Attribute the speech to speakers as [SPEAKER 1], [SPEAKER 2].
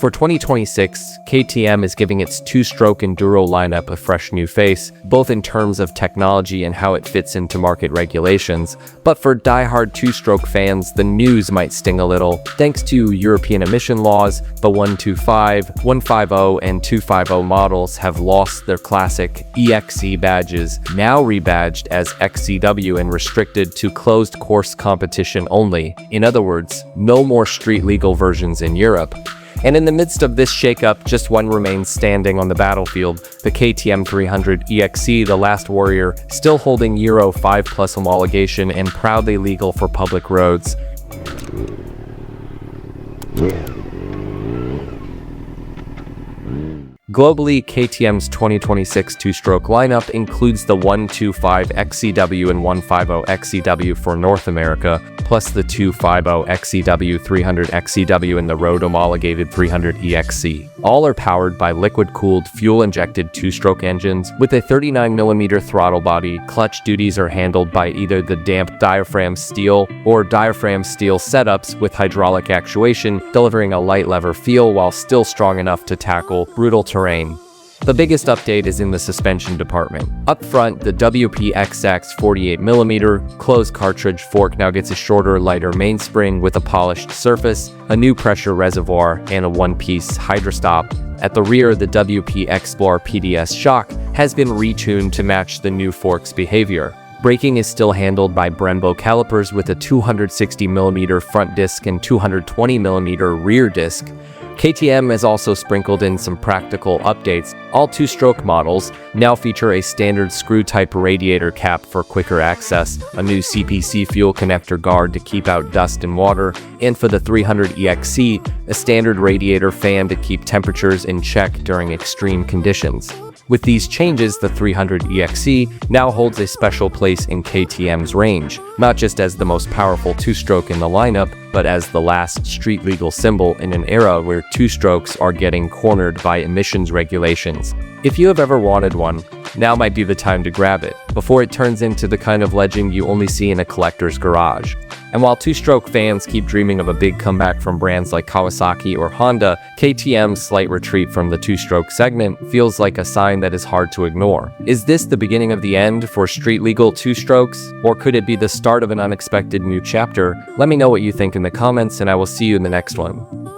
[SPEAKER 1] For 2026, KTM is giving its two-stroke Enduro lineup a fresh new face, both in terms of technology and how it fits into market regulations. But for die-hard two-stroke fans, the news might sting a little. Thanks to European emission laws, the 125, 150, and 250 models have lost their classic EXE badges, now rebadged as XCW and restricted to closed course competition only. In other words, no more street-legal versions in Europe. And in the midst of this shakeup, just one remains standing on the battlefield, the KTM 300 EXE, the last warrior, still holding Euro 5+ homologation and proudly legal for public roads. Globally, KTM's 2026 two-stroke lineup includes the 125 XCW and 150 XCW for North America, plus the 250 XCW, 300 XCW, and the road-homologated 300 EXE. All are powered by liquid-cooled, fuel-injected two-stroke engines with a 39mm throttle body. Clutch duties are handled by either the damped diaphragm steel or diaphragm steel setups with hydraulic actuation, delivering a light lever feel while still strong enough to tackle brutal terrain. The biggest update is in the suspension department. Up front, the WPXX 48mm closed cartridge fork now gets a shorter, lighter mainspring with a polished surface, a new pressure reservoir, and a one-piece hydrostop. At the rear, the WP Explorer PDS shock has been retuned to match the new fork's behavior. Braking is still handled by Brembo calipers with a 260mm front disc and 220mm rear disc. KTM has also sprinkled in some practical updates. All two-stroke models now feature a standard screw-type radiator cap for quicker access, a new CPC fuel connector guard to keep out dust and water, and for the 300 EXE, a standard radiator fan to keep temperatures in check during extreme conditions. With these changes, the 300 EXE now holds a special place in KTM's range, not just as the most powerful two-stroke in the lineup, but as the last street-legal symbol in an era where two-strokes are getting cornered by emissions regulations. If you have ever wanted one, now might be the time to grab it, before it turns into the kind of legend you only see in a collector's garage. And while two-stroke fans keep dreaming of a big comeback from brands like Kawasaki or Honda, KTM's slight retreat from the two-stroke segment feels like a sign that is hard to ignore. Is this the beginning of the end for street-legal two-strokes? Or could it be the start of an unexpected new chapter? Let me know what you think in the comments, and I will see you in the next one.